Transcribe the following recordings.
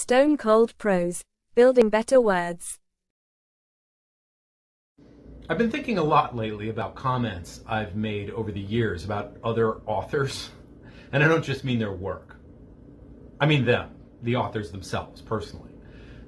Stone Cold Prose, building better words. I've been thinking a lot lately about comments I've made over the years about other authors. And I don't just mean their work. I mean them, the authors themselves, personally.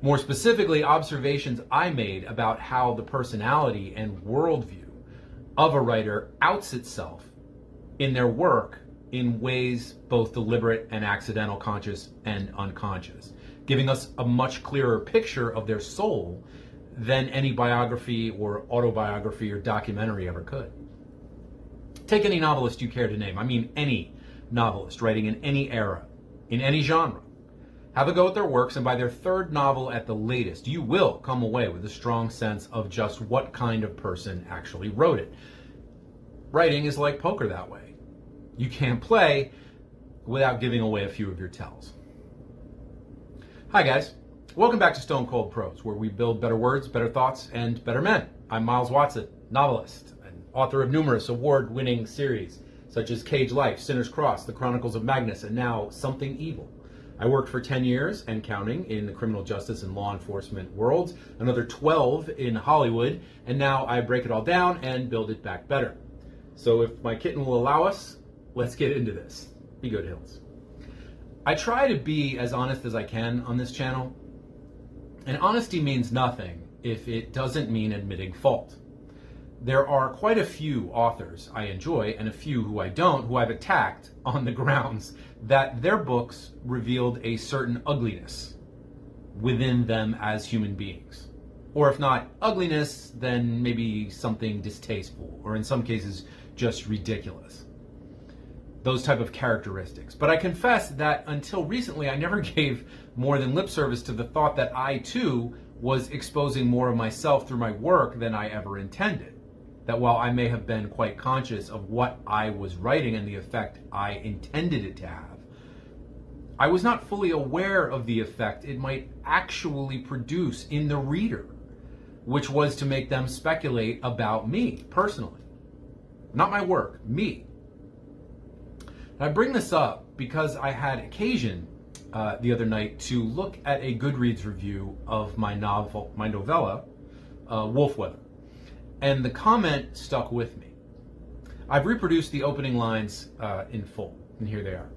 More specifically, observations I made about how the personality and worldview of a writer outs itself in their work in ways both deliberate and accidental, conscious and unconscious, giving us a much clearer picture of their soul than any biography or autobiography or documentary ever could. Take any novelist you care to name. I mean any novelist writing in any era, in any genre. Have a go at their works, and by their third novel at the latest, you will come away with a strong sense of just what kind of person actually wrote it. Writing is like poker that way. You can't play without giving away a few of your tells. Hi guys, welcome back to Stone Cold Prose, where we build better words, better thoughts, and better men. I'm Miles Watson, novelist and author of numerous award-winning series, such as Cage Life, Sinner's Cross, The Chronicles of Magnus, and now Something Evil. I worked for 10 years and counting in the criminal justice and law enforcement worlds, another 12 in Hollywood, and now I break it all down and build it back better. So if my kitten will allow us, let's get into this. Be good, Hills. I try to be as honest as I can on this channel, and honesty means nothing if it doesn't mean admitting fault. There are quite a few authors I enjoy and a few who I don't, who I've attacked on the grounds that their books revealed a certain ugliness within them as human beings. Or if not ugliness, then maybe something distasteful, or in some cases just ridiculous. Those type of characteristics. But I confess that until recently I never gave more than lip service to the thought that I too was exposing more of myself through my work than I ever intended. That while I may have been quite conscious of what I was writing and the effect I intended it to have, I was not fully aware of the effect it might actually produce in the reader, which was to make them speculate about me personally. Not my work, me. I bring this up because I had occasion the other night to look at a Goodreads review of my novella, Wolfweather, and the comment stuck with me. I've reproduced the opening lines in full, and here they are.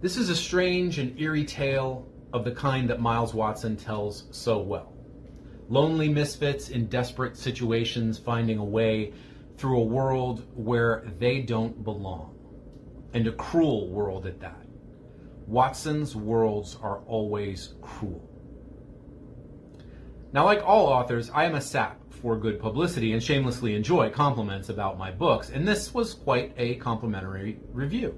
This is a strange and eerie tale of the kind that Miles Watson tells so well. Lonely misfits in desperate situations finding a way through a world where they don't belong. And a cruel world at that. Watson's worlds are always cruel. Now, like all authors, I am a sap for good publicity and shamelessly enjoy compliments about my books, and this was quite a complimentary review.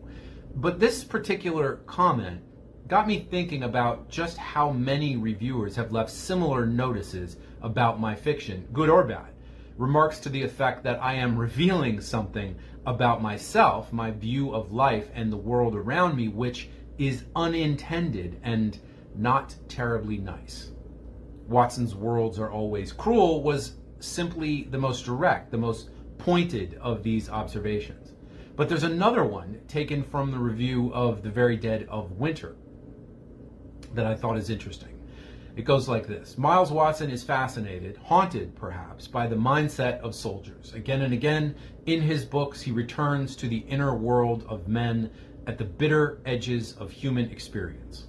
But this particular comment got me thinking about just how many reviewers have left similar notices about my fiction, good or bad. Remarks to the effect that I am revealing something about myself, my view of life and the world around me, which is unintended and not terribly nice. Watson's worlds are always cruel was simply the most direct, the most pointed of these observations. But there's another one taken from the review of The Very Dead of Winter that I thought is interesting. It goes like this. Miles Watson is fascinated, haunted perhaps, by the mindset of soldiers. Again and again, in his books, he returns to the inner world of men at the bitter edges of human experience,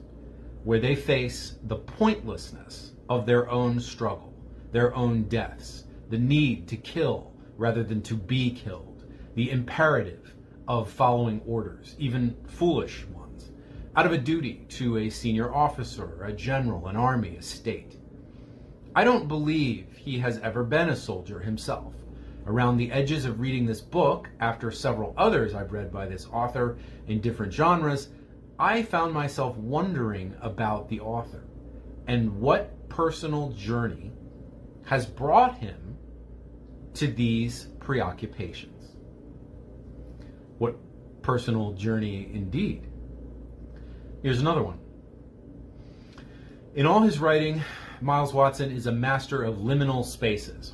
where they face the pointlessness of their own struggle, their own deaths, the need to kill rather than to be killed, the imperative of following orders, even foolish ones, out of a duty to a senior officer, a general, an army, a state. I don't believe he has ever been a soldier himself. Around the edges of reading this book, after several others I've read by this author in different genres, I found myself wondering about the author and what personal journey has brought him to these preoccupations. What personal journey indeed. Here's another one. In all his writing, Miles Watson is a master of liminal spaces.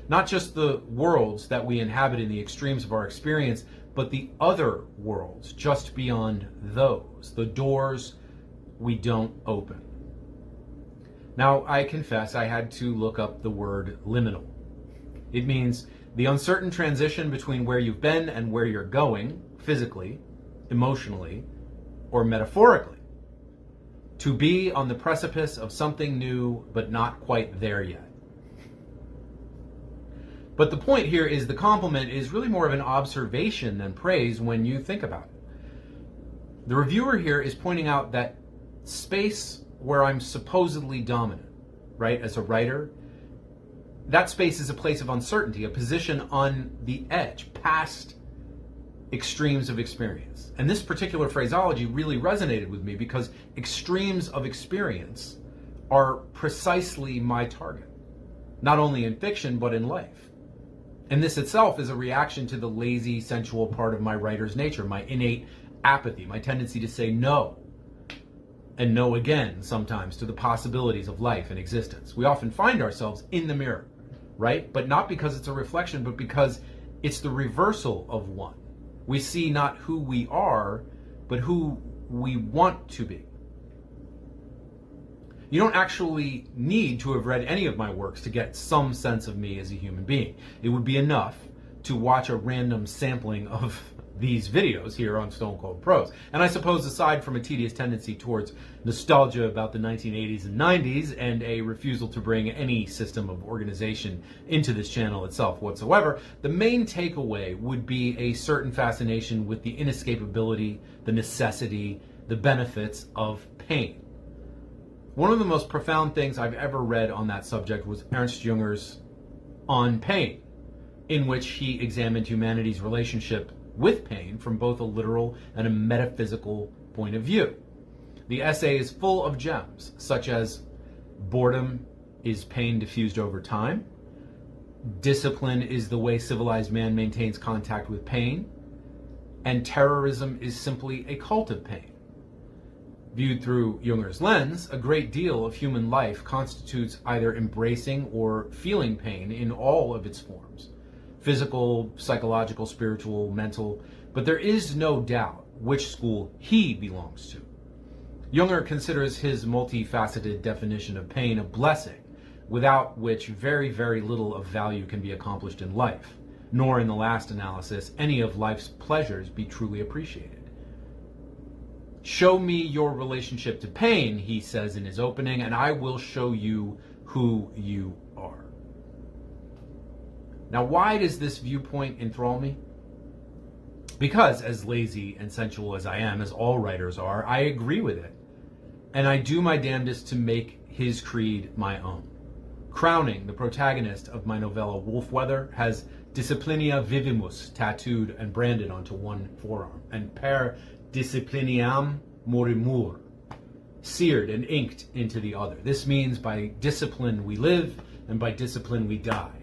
Not just the worlds that we inhabit in the extremes of our experience, but the other worlds just beyond those, the doors we don't open. Now, I confess I had to look up the word liminal. It means the uncertain transition between where you've been and where you're going, physically, emotionally, or metaphorically. To be on the precipice of something new, but not quite there yet. But the point here is the compliment is really more of an observation than praise when you think about it. The reviewer here is pointing out that space where I'm supposedly dominant, right, as a writer, that space is a place of uncertainty, a position on the edge, past extremes of experience. And this particular phraseology really resonated with me because extremes of experience are precisely my target, not only in fiction, but in life. And this itself is a reaction to the lazy, sensual part of my writer's nature, my innate apathy, my tendency to say no, and no again sometimes to the possibilities of life and existence. We often find ourselves in the mirror, right? But not because it's a reflection, but because it's the reversal of one. We see not who we are, but who we want to be. You don't actually need to have read any of my works to get some sense of me as a human being. It would be enough to watch a random sampling of these videos here on Stone Cold Prose. And I suppose aside from a tedious tendency towards nostalgia about the 1980s and 90s and a refusal to bring any system of organization into this channel itself whatsoever, the main takeaway would be a certain fascination with the inescapability, the necessity, the benefits of pain. One of the most profound things I've ever read on that subject was Ernst Junger's On Pain, in which he examined humanity's relationship with pain from both a literal and a metaphysical point of view. The essay is full of gems, such as boredom is pain diffused over time, discipline is the way civilized man maintains contact with pain, and terrorism is simply a cult of pain. Viewed through Junger's lens, a great deal of human life constitutes either embracing or feeling pain in all of its forms. Physical, psychological, spiritual, mental, but there is no doubt which school he belongs to. Junger considers his multifaceted definition of pain a blessing, without which very, very little of value can be accomplished in life, nor in the last analysis any of life's pleasures be truly appreciated. Show me your relationship to pain, he says in his opening, and I will show you who you are. Now, why does this viewpoint enthrall me? Because, as lazy and sensual as I am, as all writers are, I agree with it. And I do my damnedest to make his creed my own. Crowning, the protagonist of my novella Wolfweather has Disciplinia Vivimus tattooed and branded onto one forearm, and Per Discipliniam Morimur seared and inked into the other. This means by discipline we live, and by discipline we die.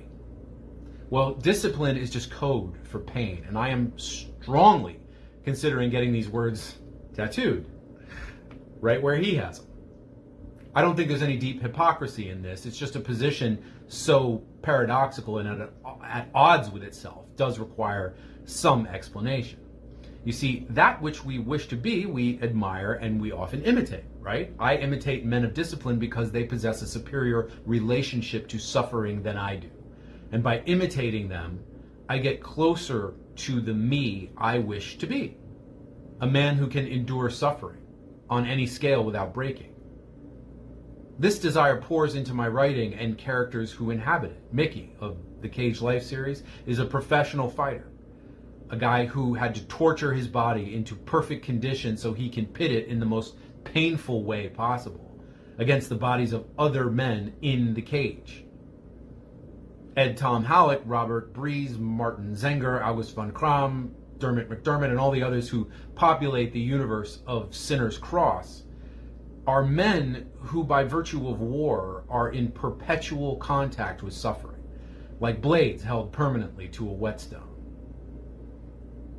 Well, discipline is just code for pain, and I am strongly considering getting these words tattooed right where he has them. I don't think there's any deep hypocrisy in this. It's just a position so paradoxical and at odds with itself does require some explanation. You see, that which we wish to be, we admire and we often imitate, right? I imitate men of discipline because they possess a superior relationship to suffering than I do. And by imitating them, I get closer to the me I wish to be. A man who can endure suffering on any scale without breaking. This desire pours into my writing and characters who inhabit it. Mickey, of the Cage Life series, is a professional fighter. A guy who had to torture his body into perfect condition so he can pit it in the most painful way possible against the bodies of other men in the cage. Ed Tom Hallett, Robert Breeze, Martin Zenger, August von Kram, Dermot McDermott, and all the others who populate the universe of Sinner's Cross are men who, by virtue of war, are in perpetual contact with suffering, like blades held permanently to a whetstone.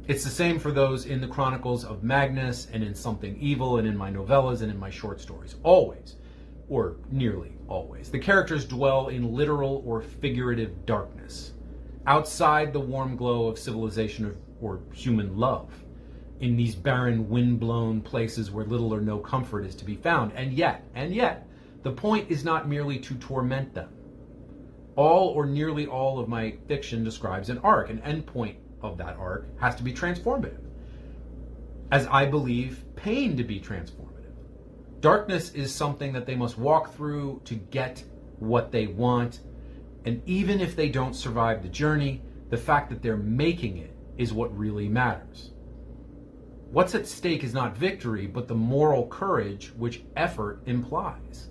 It's the same for those in the Chronicles of Magnus and in Something Evil and in my novellas and in my short stories. Always, or nearly always, the characters dwell in literal or figurative darkness, outside the warm glow of civilization or human love, in these barren, wind-blown places where little or no comfort is to be found. And yet, the point is not merely to torment them. All or nearly all of my fiction describes an arc. An endpoint of that arc has to be transformative, as I believe pain to be transformative. Darkness is something that they must walk through to get what they want, and even if they don't survive the journey, the fact that they're making it is what really matters. What's at stake is not victory, but the moral courage which effort implies.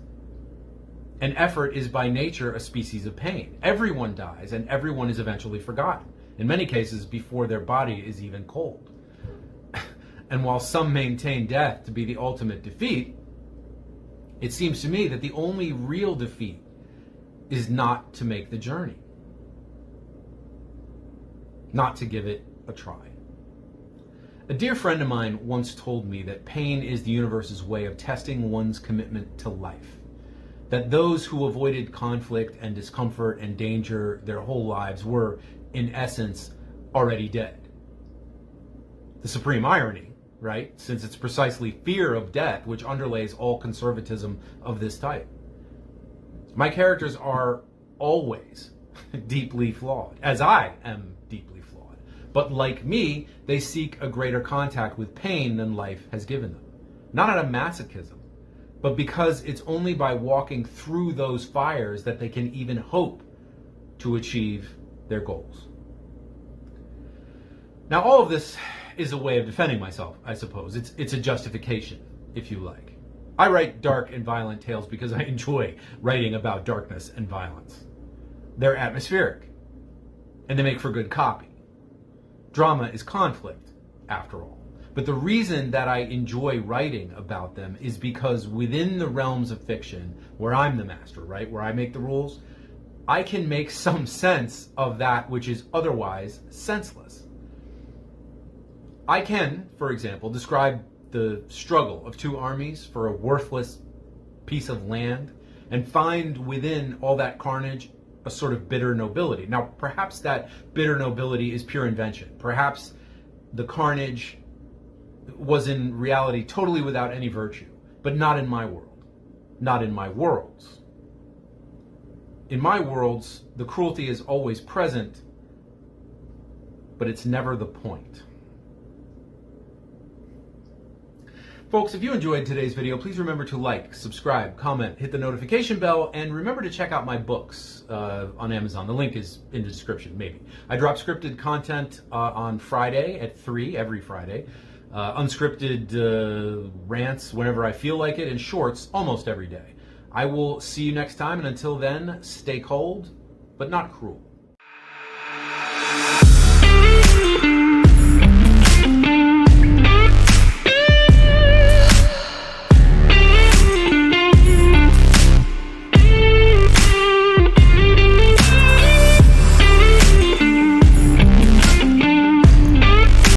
And effort is by nature a species of pain. Everyone dies, and everyone is eventually forgotten, in many cases before their body is even cold. And while some maintain death to be the ultimate defeat, it seems to me that the only real defeat is not to make the journey, not to give it a try. A dear friend of mine once told me that pain is the universe's way of testing one's commitment to life. That those who avoided conflict and discomfort and danger their whole lives were, in essence, already dead. The supreme irony, right? Since it's precisely fear of death which underlays all conservatism of this type. My characters are always deeply flawed, as I am deeply flawed. But like me, they seek a greater contact with pain than life has given them. Not out of masochism, but because it's only by walking through those fires that they can even hope to achieve their goals. Now, all of this is a way of defending myself, I suppose. It's a justification, if you like. I write dark and violent tales because I enjoy writing about darkness and violence. They're atmospheric, and they make for good copy. Drama is conflict, after all. But the reason that I enjoy writing about them is because within the realms of fiction, where I'm the master, right, where I make the rules, I can make some sense of that which is otherwise senseless. I can, for example, describe the struggle of two armies for a worthless piece of land and find within all that carnage a sort of bitter nobility. Now, perhaps that bitter nobility is pure invention. Perhaps the carnage was in reality totally without any virtue, but not in my world, not in my worlds. In my worlds, the cruelty is always present, but it's never the point. Folks, if you enjoyed today's video, please remember to like, subscribe, comment, hit the notification bell, and remember to check out my books on Amazon. The link is in the description, maybe. I drop scripted content on Friday at 3, every Friday. Unscripted rants whenever I feel like it, and shorts almost every day. I will see you next time, and until then, stay cold, but not cruel.